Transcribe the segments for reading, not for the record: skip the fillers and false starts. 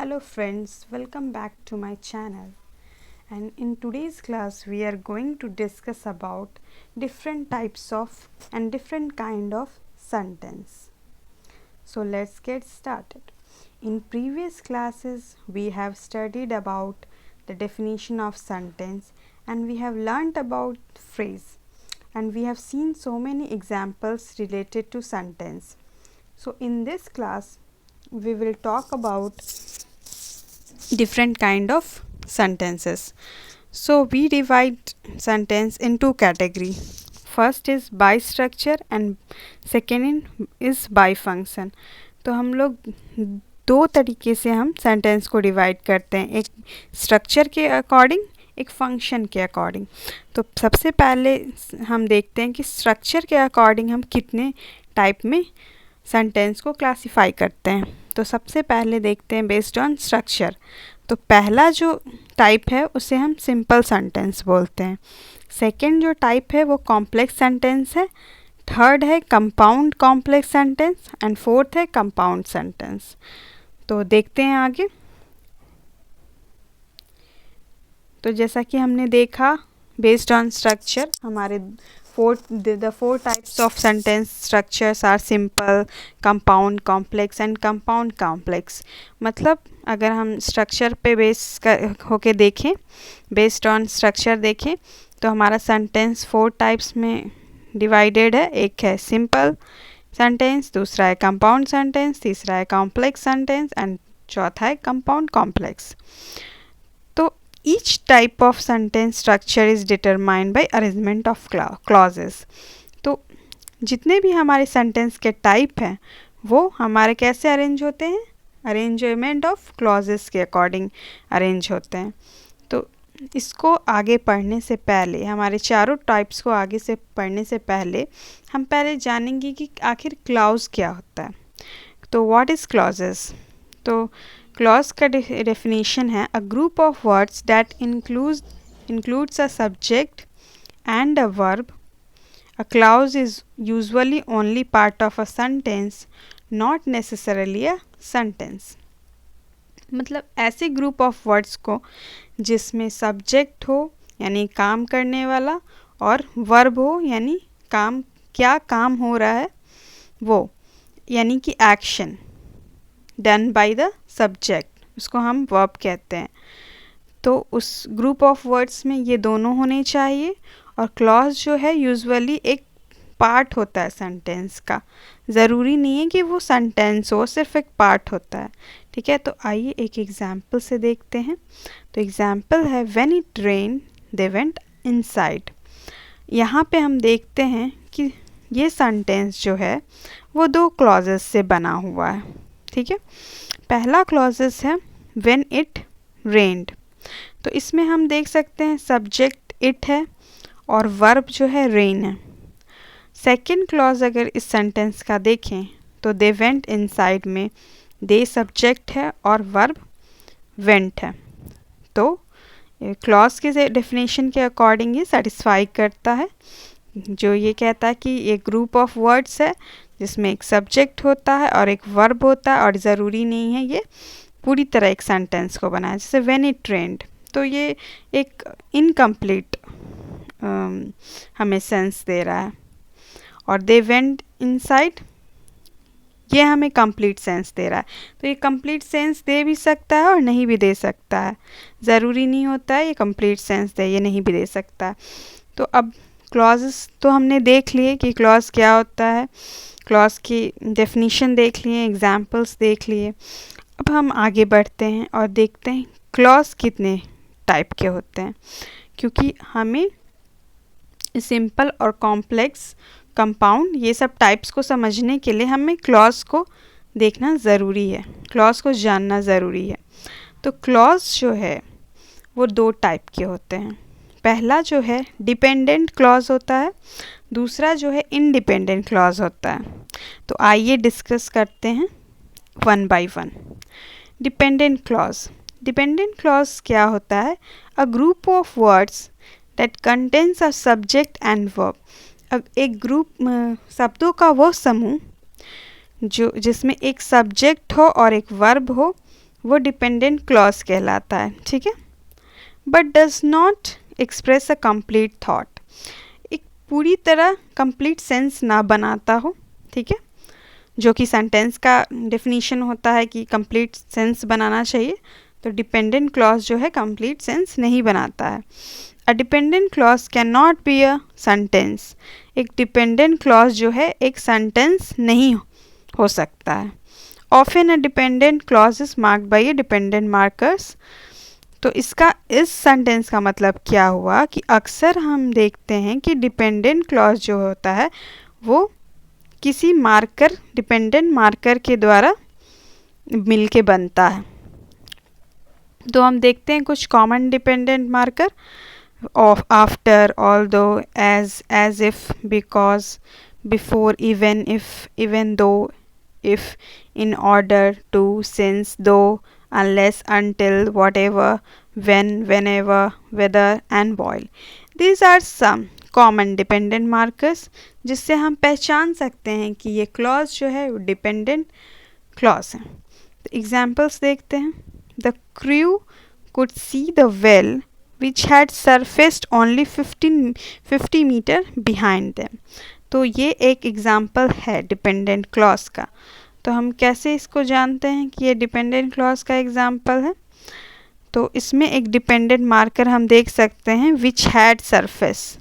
Hello friends, welcome back to my channel. And in today's class we are going to discuss about different types of and different kind of sentence. So let's get started. In previous classes we have studied about the definition of sentence and we have learnt about phrase and we have seen so many examples related to sentence. So in this class we will talk about different kind of sentences. So we divide sentence in two category. First is by structure and second is by function. तो हम लोग दो तरीके से हम sentence को divide करते हैं, एक स्ट्रक्चर के अकॉर्डिंग, एक फंक्शन के अकॉर्डिंग. तो सबसे पहले हम देखते हैं कि स्ट्रक्चर के अकॉर्डिंग हम कितने टाइप में सेंटेंस को क्लासिफाई करते हैं. तो सबसे पहले देखते हैं बेस्ड ऑन स्ट्रक्चर. तो पहला जो टाइप है उसे हम सिंपल सेंटेंस बोलते हैं. सेकंड जो टाइप है वो कॉम्प्लेक्स सेंटेंस है. थर्ड है compound complex sentence and fourth है कंपाउंड सेंटेंस. तो देखते हैं आगे. तो जैसा कि हमने देखा बेस्ड ऑन स्ट्रक्चर हमारे the four types of sentence structures are simple, compound, complex and compound complex. मतलब अगर हम स्ट्रक्चर पे बेस होके देखें, बेस्ड ऑन स्ट्रक्चर देखें तो हमारा सेंटेंस 4 टाइप्स में डिवाइडेड है. एक है सिंपल सेंटेंस, दूसरा है कंपाउंड सेंटेंस, तीसरा है कॉम्प्लेक्स सेंटेंस एंड चौथा है कंपाउंड कॉम्प्लेक्स. तो each type of sentence structure is determined by arrangement of clauses. तो जितने भी हमारे सेंटेंस के टाइप हैं वो हमारे कैसे अरेंज होते हैं, अरेंजमेंट ऑफ क्लॉजेस के अकॉर्डिंग अरेंज होते हैं. तो इसको आगे पढ़ने से पहले, हमारे चारों टाइप्स को आगे से पढ़ने से पहले हम पहले जानेंगे कि आखिर क्लॉज क्या होता है. तो व्हाट इज़ क्लॉजेस. तो क्लॉज का डेफिनेशन है a group of words that includes a subject and a verb. A clause is usually only part of a sentence, not necessarily a sentence. मतलब ऐसे ग्रुप ऑफ वर्ड्स को जिसमें subject हो यानी काम करने वाला और वर्ब हो यानी काम, क्या काम हो रहा है वो, यानी कि action done by the subject, उसको हम वर्ब कहते हैं. तो उस ग्रुप ऑफ वर्ड्स में ये दोनों होने चाहिए. और क्लॉज जो है यूजुअली एक पार्ट होता है सेंटेंस का, ज़रूरी नहीं है कि वो सेंटेंस हो, सिर्फ एक पार्ट होता है. ठीक है, तो आइए एक एग्जाम्पल से देखते हैं. तो एग्जाम्पल है when it rain they went inside. यहाँ पे हम देखते हैं कि ये सेंटेंस जो है वो दो क्लॉजेस से बना हुआ है. ठीक है, पहला क्लॉजेस है व्हेन इट रेन्ड. तो इसमें हम देख सकते हैं सब्जेक्ट इट है और वर्ब जो है रेन है. सेकंड क्लॉज अगर इस सेंटेंस का देखें तो दे वेंट इनसाइड में दे सब्जेक्ट है और वर्ब वेंट है. तो क्लॉज के डेफिनेशन के अकॉर्डिंग ये सेटिस्फाई करता है, जो ये कहता है कि ये ग्रुप ऑफ वर्ड्स है जिसमें एक सब्जेक्ट होता है और एक वर्ब होता है और ज़रूरी नहीं है ये पूरी तरह एक सेंटेंस को बनाए. जैसे व्हेन इट रेन्ड, तो ये एक इनकम्प्लीट हमें सेंस दे रहा है. और दे वेंट इनसाइड, ये हमें कंप्लीट सेंस दे रहा है. तो ये कंप्लीट सेंस दे भी सकता है और नहीं भी दे सकता है, ज़रूरी नहीं होता है ये कंप्लीट सेंस दे, ये नहीं भी दे सकता है. तो अब क्लॉजेस तो हमने देख लिए कि क्लॉज क्या होता है, क्लॉज की डेफिनेशन देख लिए, एग्जाम्पल्स देख लिए. अब हम आगे बढ़ते हैं और देखते हैं क्लॉज कितने टाइप के होते हैं, क्योंकि हमें सिंपल और कॉम्प्लेक्स, कंपाउंड, ये सब टाइप्स को समझने के लिए हमें क्लॉज को देखना ज़रूरी है, क्लॉज को जानना ज़रूरी है. तो क्लॉज जो है वो दो टाइप के होते हैं. पहला जो है डिपेंडेंट क्लॉज होता है, दूसरा जो है इंडिपेंडेंट क्लॉज होता है. तो आइए डिस्कस करते हैं one by one. Dependent clause. Dependent clause क्या होता है, a group of words that contains a subject and verb. एक ग्रुप शब्दों का वो समूह जो जिसमें एक सब्जेक्ट हो और एक वर्ब हो वो डिपेंडेंट क्लॉज कहलाता है, ठीक है। But does not express a complete thought, एक पूरी तरह कंप्लीट सेंस ना बनाता हो, ठीक है, जो कि सेंटेंस का डेफिनीशन होता है कि कंप्लीट सेंस बनाना चाहिए, तो डिपेंडेंट क्लॉज जो है कंप्लीट सेंस नहीं बनाता है। A dependent clause can not be a sentence, एक डिपेंडेंट क्लॉज जो है एक सेंटेंस नहीं हो सकता है। Often a dependent clause is marked by A dependent markers, तो इसका इस सेंटेंस का मतलब क्या हुआ कि अक्सर हम देखते हैं कि डिपेंडेंट क्लॉज जो होता है वो किसी मार्कर, डिपेंडेंट मार्कर के द्वारा मिलके बनता है। तो हम देखते हैं कुछ common dependent marker, of, after, although, as if, because, before, even if, even though, if, in order to, since, though, unless, until, whatever, when, whenever, whether and while. These are some common dependent markers जिससे हम पहचान सकते हैं कि ये clause जो है वो डिपेंडेंट क्लॉज है। एग्जाम्पल्स देखते हैं। The crew could see the well which had surfaced only 50 metre behind them। तो ये एक एग्जाम्पल है डिपेंडेंट क्लॉज का। तो हम कैसे इसको जानते हैं कि ये डिपेंडेंट क्लॉज का एग्जाम्पल है? तो इसमें एक डिपेंडेंट मार्कर हम देख सकते हैं विच हैड सरफेस।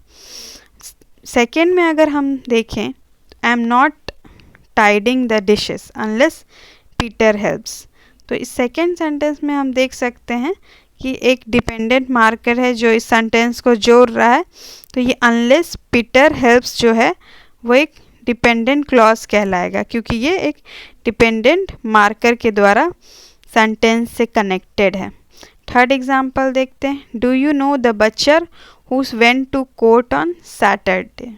सेकेंड में अगर हम देखें, I am not tidying the dishes unless Peter helps, तो इस सेकेंड सेंटेंस में हम देख सकते हैं कि एक डिपेंडेंट मार्कर है जो इस सेंटेंस को जोड़ रहा है। तो ये अनलेस पीटर हेल्प्स जो है वो एक डिपेंडेंट क्लॉज कहलाएगा, क्योंकि ये एक डिपेंडेंट मार्कर के द्वारा सेंटेंस से कनेक्टेड है। थर्ड एग्जांपल देखते हैं। Do you know the butcher who went to court on Saturday.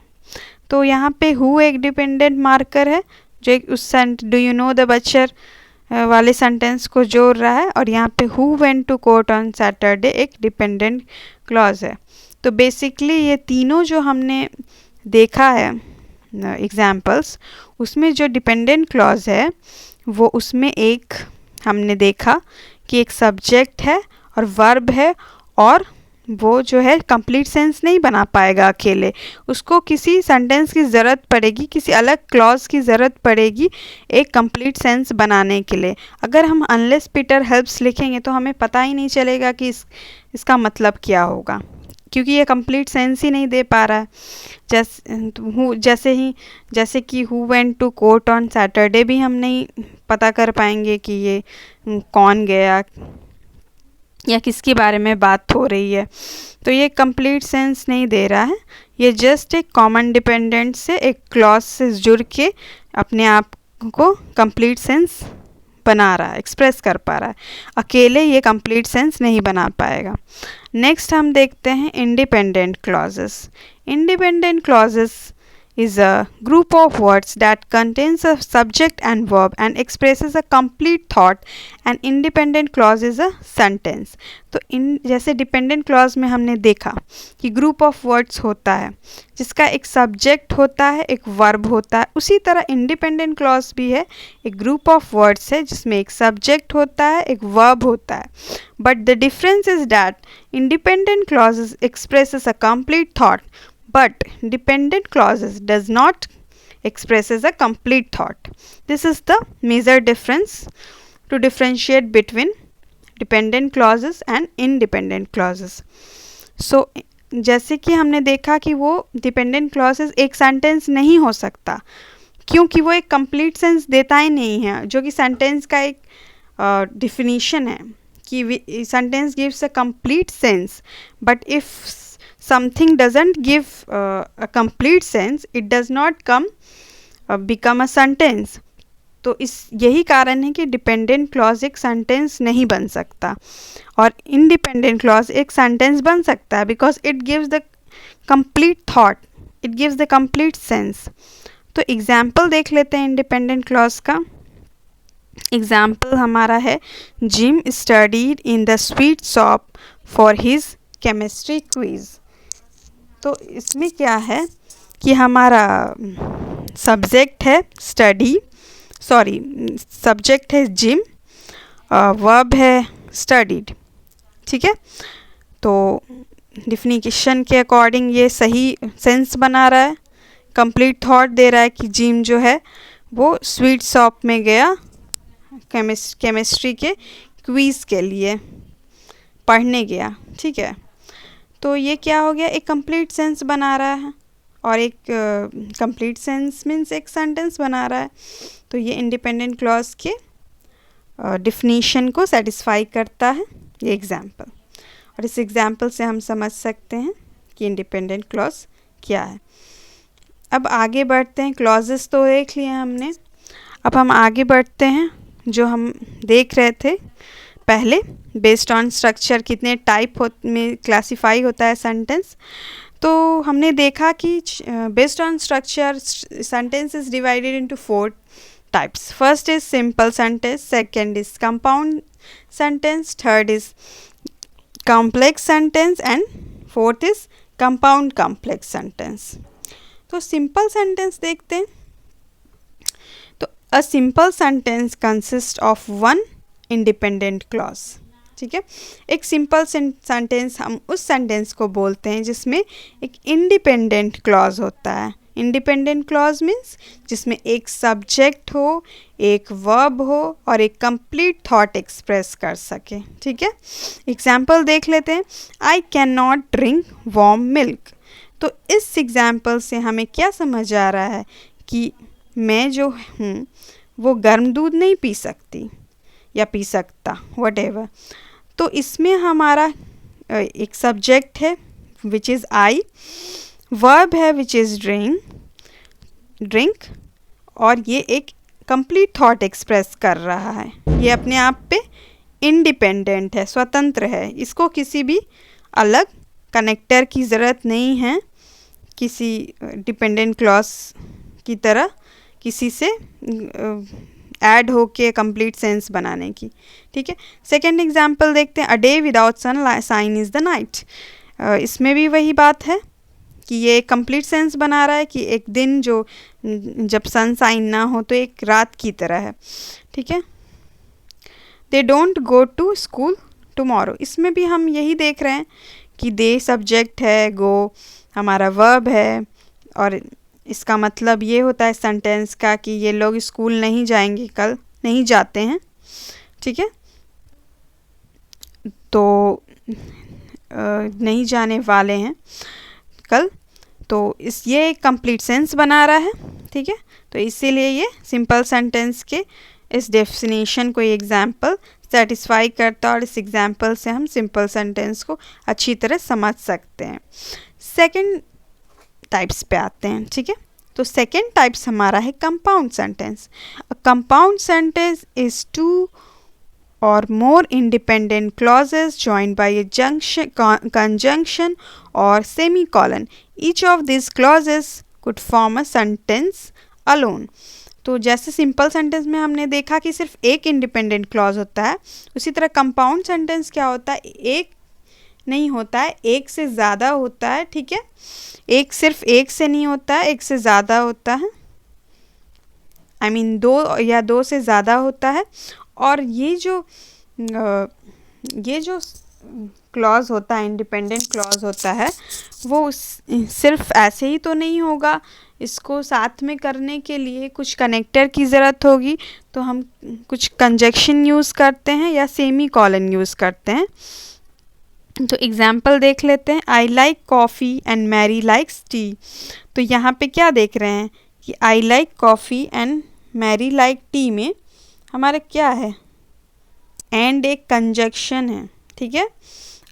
तो यहाँ पे हु एक डिपेंडेंट मार्कर है जो एक उस do you know the butcher वाले सेंटेंस को जोड़ रहा है, और यहाँ पे who went to court on Saturday एक डिपेंडेंट क्लॉज है। तो बेसिकली ये तीनों जो हमने देखा है एग्जाम्पल्स, उसमें जो डिपेंडेंट क्लॉज है वो उसमें एक हमने देखा कि एक सब्जेक्ट है और वर्ब है, और वो जो है कंप्लीट सेंस नहीं बना पाएगा अकेले, उसको किसी सेंटेंस की ज़रूरत पड़ेगी, किसी अलग क्लॉज की ज़रूरत पड़ेगी एक कंप्लीट सेंस बनाने के लिए। अगर हम अनलेस पीटर हेल्प्स लिखेंगे तो हमें पता ही नहीं चलेगा कि इसका मतलब क्या होगा, क्योंकि ये कंप्लीट सेंस ही नहीं दे पा रहा है। जैसे कि who went to court on Saturday भी हम नहीं पता कर पाएंगे कि ये कौन गया या किसके बारे में बात हो रही है, तो ये कंप्लीट सेंस नहीं दे रहा है। ये जस्ट एक कॉमन डिपेंडेंट से एक क्लॉज से जुड़ के अपने आप को कंप्लीट सेंस बना रहा है, एक्सप्रेस कर पा रहा है। अकेले ये कंप्लीट सेंस नहीं बना पाएगा। नेक्स्ट हम देखते हैं independent clauses. Independent clauses is a group of words that contains a subject and verb and expresses a complete thought, and independent clause is a sentence। तो जैसे डिपेंडेंट क्लॉज में हमने देखा कि ग्रुप ऑफ वर्ड्स होता है जिसका एक सब्जेक्ट होता है, एक वर्ब होता है, उसी तरह इंडिपेंडेंट क्लॉज भी है, एक ग्रुप ऑफ वर्ड्स है जिसमें एक सब्जेक्ट होता है, एक वर्ब होता है। But the difference is that independent clause expresses a complete thought, but dependent clauses does not expresses a complete thought. This is the major difference to differentiate between dependent clauses and independent clauses. So जैसे कि हमने देखा कि वो dependent clauses एक sentence नहीं हो सकता, क्योंकि वो एक complete sense देता ही नहीं है, जो कि sentence का एक definition है कि sentence gives a complete sense, but if something doesn't give a complete sense, it does not become a sentence। तो यही कारण है कि डिपेंडेंट क्लॉज एक सेंटेंस नहीं बन सकता और इंडिपेंडेंट क्लॉज एक सेंटेंस बन सकता है, because it gives the complete thought, it gives the complete sense. तो एग्जाम्पल देख लेते हैं इंडिपेंडेंट क्लॉज का। एग्जाम्पल हमारा है, gym studied in the sweet shop for his chemistry quiz. तो इसमें क्या है कि हमारा सब्जेक्ट है सब्जेक्ट है जिम, वर्ब है स्टडीड। ठीक है, तो डिफिनिशन के अकॉर्डिंग ये सही सेंस बना रहा है, कंप्लीट थॉट दे रहा है कि जिम जो है वो स्वीट शॉप में गया केमिस्ट्री के क्विज़ के लिए पढ़ने गया। ठीक है, तो ये क्या हो गया, एक कंप्लीट सेंस बना रहा है, और एक कंप्लीट सेंस मीन्स एक सेंटेंस बना रहा है। तो ये इंडिपेंडेंट क्लॉज के डिफिनीशन को सेटिस्फाई करता है ये एग्जाम्पल, और इस एग्जाम्पल से हम समझ सकते हैं कि इंडिपेंडेंट क्लॉज क्या है। अब आगे बढ़ते हैं, क्लॉजेस तो देख लिए हमने, अब हम आगे बढ़ते हैं। जो हम देख रहे थे पहले, बेस्ड ऑन स्ट्रक्चर कितने टाइप में क्लासीफाई होता है सेंटेंस, तो हमने देखा कि based on structure sentence is divided into 4 types. First is simple sentence, second is compound sentence, third is complex sentence and fourth is compound complex sentence. तो simple sentence देखते हैं। तो a simple sentence consists of one independent clause. ठीक है, एक simple sentence हम उस sentence को बोलते हैं जिसमें एक इंडिपेंडेंट क्लॉज होता है। इंडिपेंडेंट क्लॉज मीन्स जिसमें एक सब्जेक्ट हो, एक वर्ब हो और एक कंप्लीट थॉट एक्सप्रेस कर सके। ठीक है, एग्जाम्पल देख लेते हैं। I can not drink warm milk. तो इस एग्जाम्पल से हमें क्या समझ आ रहा है कि मैं जो हूँ वो गर्म दूध नहीं पी सकती या पी सकता, व्हाटएवर। तो इसमें हमारा एक सब्जेक्ट है विच इज़ आई, वर्ब है विच इज़ ड्रिंक, और ये एक कंप्लीट थॉट एक्सप्रेस कर रहा है। ये अपने आप पे इंडिपेंडेंट है, स्वतंत्र है, इसको किसी भी अलग कनेक्टर की ज़रूरत नहीं है, किसी डिपेंडेंट क्लॉज की तरह किसी से ऐड होके कंप्लीट सेंस बनाने की। ठीक है, सेकेंड एग्जाम्पल देखते हैं। A day without sunshine is the night. इसमें भी वही बात है कि ये कंप्लीट सेंस बना रहा है कि एक दिन जो जब सन साइन ना हो तो एक रात की तरह है। ठीक है, they don't go to school tomorrow. इसमें भी हम यही देख रहे हैं कि दे सब्जेक्ट है, गो हमारा वर्ब है, और इसका मतलब ये होता है सेंटेंस का कि ये लोग स्कूल नहीं जाएंगे, कल नहीं जाते हैं। ठीक है, तो नहीं जाने वाले हैं कल, तो ये कंप्लीट सेंस बना रहा है। ठीक है, तो इसीलिए ये सिंपल सेंटेंस के इस डेफिनेशन को एग्जाम्पल सेटिस्फाई करता है, और इस एग्जाम्पल से हम सिंपल सेंटेंस को अच्छी तरह समझ सकते हैं। सेकंड टाइप्स पे आते हैं। ठीक है, तो सेकेंड टाइप्स हमारा है compound sentence. Compound sentence is 2 or more independent clauses joined by a conjunction or semicolon. Each of these clauses could form a sentence alone. तो जैसे सिंपल सेंटेंस में हमने देखा कि सिर्फ एक इंडिपेंडेंट क्लॉज होता है, उसी तरह कंपाउंड सेंटेंस क्या होता है, एक नहीं होता है, एक से ज़्यादा होता है। ठीक है, एक सिर्फ एक से नहीं होता है, एक से ज़्यादा होता है, आई मीन 2 या 2 से ज़्यादा होता है। और ये जो क्लॉज होता है, इंडिपेंडेंट क्लॉज होता है, वो सिर्फ ऐसे ही तो नहीं होगा, इसको साथ में करने के लिए कुछ कनेक्टर की ज़रूरत होगी, तो हम कुछ कंजक्शन यूज़ करते हैं या सेमी कॉलन यूज़ करते हैं। तो एग्जाम्पल देख लेते हैं। I like coffee and Mary likes tea. तो यहाँ पे क्या देख रहे हैं कि I like coffee and Mary like tea में हमारा क्या है, एंड एक कंजक्शन है। ठीक है,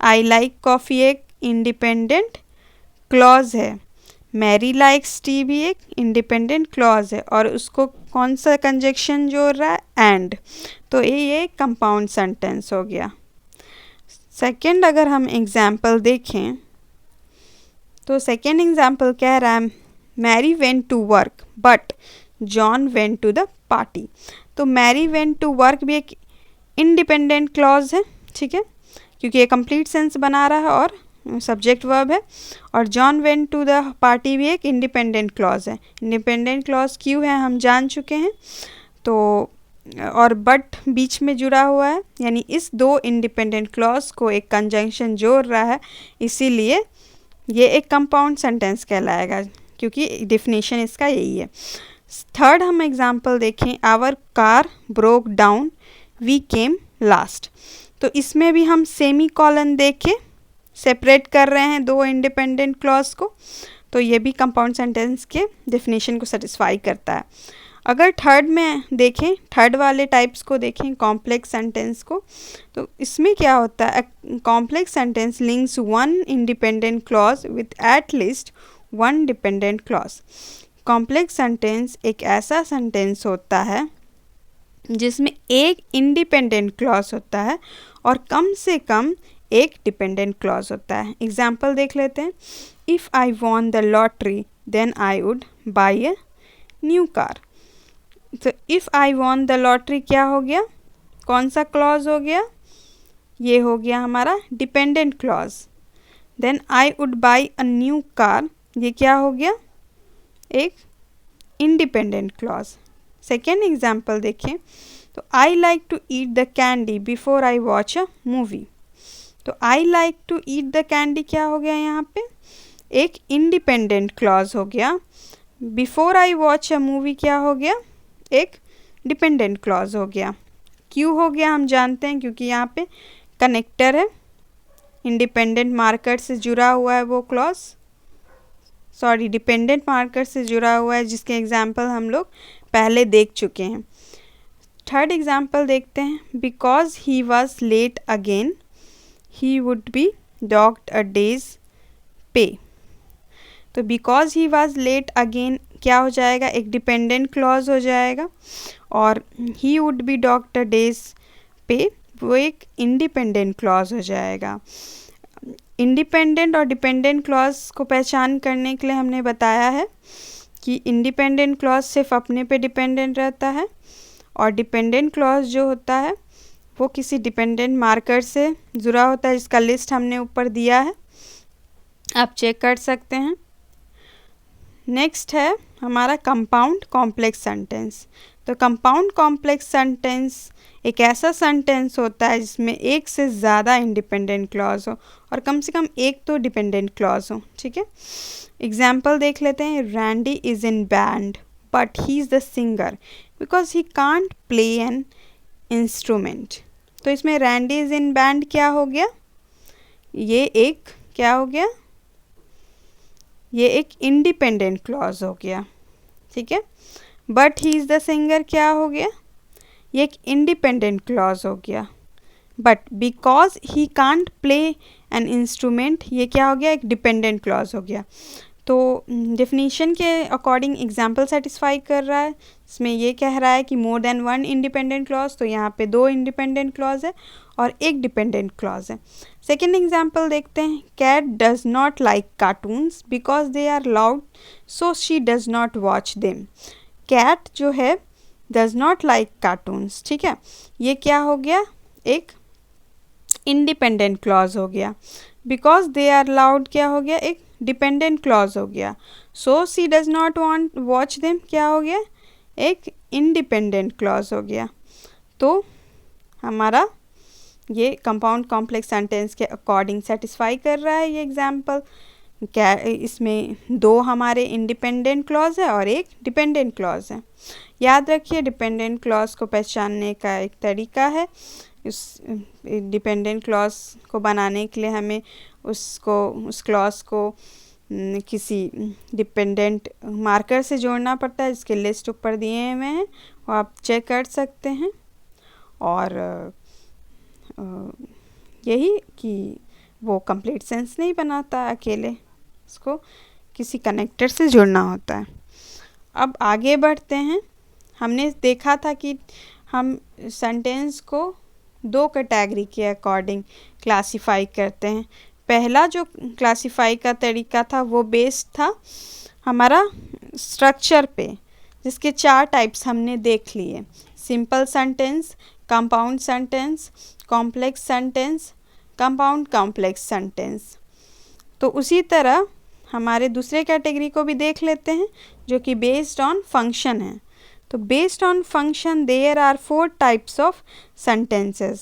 आई लाइक कॉफ़ी एक इंडिपेंडेंट क्लॉज है, मैरी लाइक्स टी भी एक इंडिपेंडेंट क्लॉज है, और उसको कौन सा कंजक्शन जोड़ रहा है, एंड। तो ये कंपाउंड सेंटेंस हो गया। सेकेंड अगर हम एग्जाम्पल देखें तो सेकेंड एग्जाम्पल कह रहा है Mary went to work but John went to the party. तो मैरी वेंट टू वर्क भी एक इंडिपेंडेंट क्लॉज है। ठीक है, क्योंकि ये कंप्लीट सेंस बना रहा है और सब्जेक्ट वर्ब है, और John went to the party भी एक इंडिपेंडेंट क्लॉज है। इंडिपेंडेंट क्लॉज क्यों है हम जान चुके हैं, तो और बट बीच में जुड़ा हुआ है, यानी इस दो इंडिपेंडेंट क्लॉज को एक कंजंक्शन जोड़ रहा है, इसीलिए ये एक कंपाउंड सेंटेंस कहलाएगा, क्योंकि डेफिनेशन इसका यही है। थर्ड हम एग्जांपल देखें, our car broke down we came last. तो इसमें भी हम सेमी कॉलन देके सेपरेट कर रहे हैं दो इंडिपेंडेंट क्लॉज को, तो ये भी कंपाउंड सेंटेंस के डेफिनेशन को सेटिस्फाई करता है। अगर थर्ड में देखें, थर्ड वाले टाइप्स को देखें, कॉम्प्लेक्स सेंटेंस को, तो इसमें क्या होता है, complex sentence links one independent clause with at least one dependent clause. Complex sentence एक ऐसा सेंटेंस होता है जिसमें एक इंडिपेंडेंट क्लॉज होता है और कम से कम एक डिपेंडेंट क्लॉज होता है। एग्जाम्पल देख लेते हैं, if I won the lottery then I would buy a new car. तो if I won the lottery क्या हो गया, कौन सा क्लॉज हो गया, ये हो गया हमारा dependent clause. Then I would buy a new car, ये क्या हो गया, एक इंडिपेंडेंट क्लॉज। सेकेंड एग्जाम्पल देखें, तो I like to eat the candy before I watch a movie. तो I like to eat the candy क्या हो गया, यहाँ पे एक इंडिपेंडेंट क्लॉज हो गया। Before I watch a movie क्या हो गया, एक डिपेंडेंट क्लॉज हो गया। क्यों हो गया हम जानते हैं, क्योंकि यहाँ पे कनेक्टर है, इंडिपेंडेंट मार्कर से जुड़ा हुआ है वो क्लॉज, सॉरी डिपेंडेंट मार्कर से जुड़ा हुआ है, जिसके एग्जाम्पल हम लोग पहले देख चुके हैं। थर्ड एग्जाम्पल देखते हैं, because he was late again he would be docked a day's pay. तो because he was late again क्या हो जाएगा, एक डिपेंडेंट क्लॉज हो जाएगा, और he would be docked a day's pay वो एक इंडिपेंडेंट क्लॉज हो जाएगा। इंडिपेंडेंट और डिपेंडेंट क्लॉज को पहचान करने के लिए हमने बताया है कि इंडिपेंडेंट क्लॉज सिर्फ अपने पे डिपेंडेंट रहता है, और डिपेंडेंट क्लॉज जो होता है वो किसी डिपेंडेंट मार्कर से जुड़ा होता है, जिसका लिस्ट हमने ऊपर दिया है, आप चेक कर सकते हैं। नेक्स्ट है हमारा कंपाउंड कॉम्प्लेक्स सेंटेंस। तो कंपाउंड कॉम्प्लेक्स सेंटेंस एक ऐसा सेंटेंस होता है जिसमें एक से ज़्यादा इंडिपेंडेंट क्लॉज हो और कम से कम एक तो डिपेंडेंट क्लॉज हो, ठीक है। एग्जाम्पल देख लेते हैं, Randy is in band but he is the singer because he can't play an instrument. तो इसमें रैंडी इज़ इन बैंड क्या हो गया, ये एक क्या हो गया, ये एक इंडिपेंडेंट क्लॉज हो गया, ठीक है। But he is the singer क्या हो गया, ये एक इंडिपेंडेंट क्लॉज हो गया। But because he can't play an instrument ये क्या हो गया, एक डिपेंडेंट क्लॉज हो गया। तो डेफिनेशन के अकॉर्डिंग एग्जाम्पल सेटिस्फाई कर रहा है, इसमें ये कह रहा है कि more than one independent clause, तो यहाँ पे दो इंडिपेंडेंट क्लॉज है और एक डिपेंडेंट क्लॉज है। सेकेंड एग्जाम्पल देखते हैं, Kat does not like cartoons because they are loud so she does not watch them. Kat जो है डज नॉट लाइक कार्टून्स, ठीक है, ये क्या हो गया, एक इंडिपेंडेंट क्लॉज हो गया। बिकॉज दे आर लाउड क्या हो गया, एक डिपेंडेंट क्लॉज हो गया। So she does not want watch them क्या हो गया, एक इंडिपेंडेंट क्लॉज हो गया। तो हमारा ये कंपाउंड कॉम्प्लेक्स सेंटेंस के अकॉर्डिंग सेटिस्फाई कर रहा है ये एग्जाम्पल। क्या इसमें दो हमारे इंडिपेंडेंट क्लॉज है और एक डिपेंडेंट क्लॉज है। याद रखिए डिपेंडेंट क्लॉज को पहचानने का एक तरीका है, उस डिपेंडेंट क्लॉज को बनाने के लिए हमें उस क्लॉज को किसी डिपेंडेंट मार्कर से जोड़ना पड़ता है, जिसके लिस्ट ऊपर दिए हुए हैं, वो आप चेक कर सकते हैं। और यही कि वो कंप्लीट सेंस नहीं बनाता अकेले, इसको किसी कनेक्टर से जुड़ना होता है। अब आगे बढ़ते हैं, हमने देखा था कि हम सेंटेंस को दो कैटेगरी के अकॉर्डिंग क्लासिफाई करते हैं। पहला जो क्लासिफाई का तरीका था वो बेस्ड था हमारा स्ट्रक्चर पे, जिसके चार टाइप्स हमने देख लिए, simple sentence, compound sentence, complex sentence, compound complex sentence. तो उसी तरह हमारे दूसरे कैटेगरी को भी देख लेते हैं जो कि बेस्ड ऑन फंक्शन है। तो based on function there are 4 types of sentences.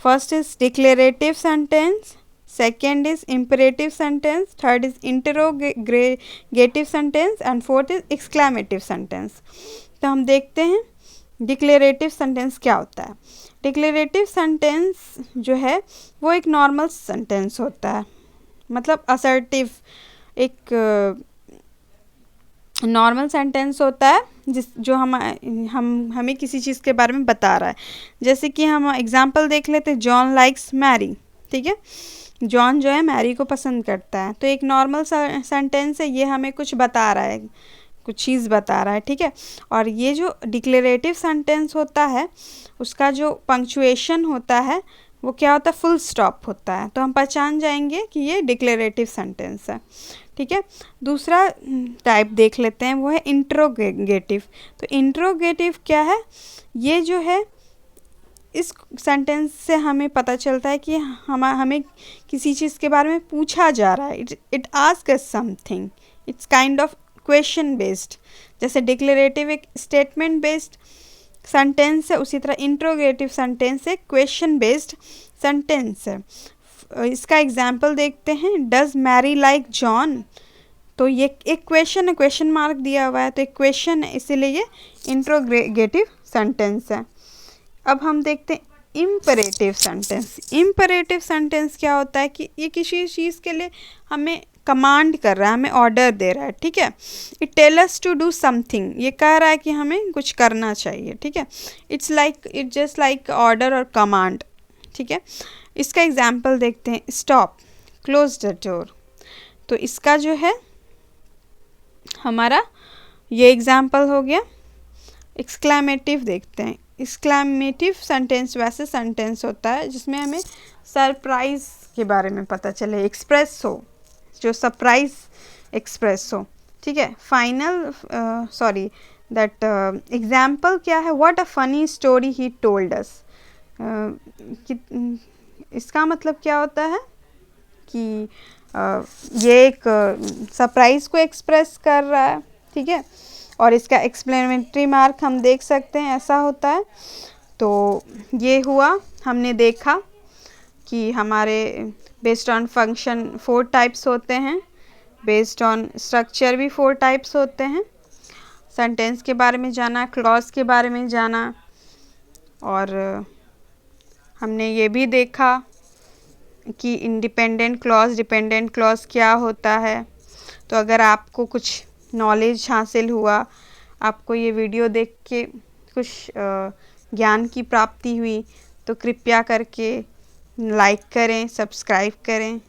First is declarative sentence, second is imperative sentence, third is interrogative sentence and fourth is exclamative sentence. तो हम देखते हैं डिक्लेरेटिव सेंटेंस क्या होता है. डिक्लेरेटिव सेंटेंस जो है वो एक नॉर्मल सेंटेंस होता है, मतलब असर्टिव एक नॉर्मल सेंटेंस होता है जो हमें किसी चीज़ के बारे में बता रहा है. जैसे कि हम एग्जांपल देख लेते हैं, जॉन लाइक्स मैरी. ठीक है, जॉन जो है मैरी को पसंद करता है. तो एक नॉर्मल सेंटेंस है, ये हमें कुछ बता रहा है, कुछ चीज़ बता रहा है. ठीक है, और ये जो डिक्लेरेटिव सेंटेंस होता है उसका जो पंक्चुएशन होता है वो क्या होता है, फुल स्टॉप होता है. तो हम पहचान जाएंगे कि ये डिक्लेरेटिव सेंटेंस है. ठीक है, दूसरा टाइप देख लेते हैं, वो है इंट्रोगेटिव. तो इंट्रोगेटिव क्या है, ये जो है इस सेंटेंस से हमें पता चलता है कि हमें किसी चीज़ के बारे में पूछा जा रहा है. It ask us something, it's kind of question based. जैसे डिक्लेरेटिव एक स्टेटमेंट बेस्ड सेंटेंस है, उसी तरह इंट्रोगेटिव सेंटेंस एक क्वेश्चन बेस्ड सेंटेंस है. इसका एग्जाम्पल देखते हैं, डज मैरी लाइक जॉन. तो ये एक क्वेश्चन है, क्वेश्चन मार्क दिया हुआ है, तो एक क्वेश्चन है, इसीलिए ये इंट्रोगेटिव सेंटेंस है. अब हम देखते हैं इम्परेटिव सेंटेंस. इम्परेटिव सेंटेंस क्या होता है कि ये किसी चीज़ के लिए हमें कमांड कर रहा है, हमें ऑर्डर दे रहा है. ठीक है, it tell us to do something, ये कह रहा है कि हमें कुछ करना चाहिए. ठीक है, इट जस्ट लाइक ऑर्डर और कमांड. ठीक है, इसका एग्जाम्पल देखते हैं, स्टॉप, क्लोज द डोर. तो इसका जो है हमारा ये एग्जाम्पल हो गया. एक्सक्लेमेटिव देखते हैं. एक्सक्लेमेटिव सेंटेंस वैसे सेंटेंस होता है जिसमें हमें सरप्राइज के बारे में पता चले, एक्सप्रेस हो, जो सरप्राइज एक्सप्रेस हो. ठीक है, दैट एग्जाम्पल क्या है, what a funny story he told us. इसका मतलब क्या होता है कि ये एक सरप्राइज को एक्सप्रेस कर रहा है. ठीक है, और इसका एक्सप्लेनेटरी मार्क हम देख सकते हैं, ऐसा होता है. तो ये हुआ, हमने देखा कि हमारे बेस्ड ऑन फंक्शन 4 टाइप्स होते हैं, बेस्ड ऑन स्ट्रक्चर भी 4 टाइप्स होते हैं. सेंटेंस के बारे में जाना, क्लॉज के बारे में जाना, और हमने ये भी देखा कि इंडिपेंडेंट क्लॉज, डिपेंडेंट क्लॉज क्या होता है. तो अगर आपको कुछ नॉलेज हासिल हुआ, आपको ये वीडियो देख के कुछ ज्ञान की प्राप्ति हुई, तो कृपया करके लाइक करें, सब्सक्राइब करें.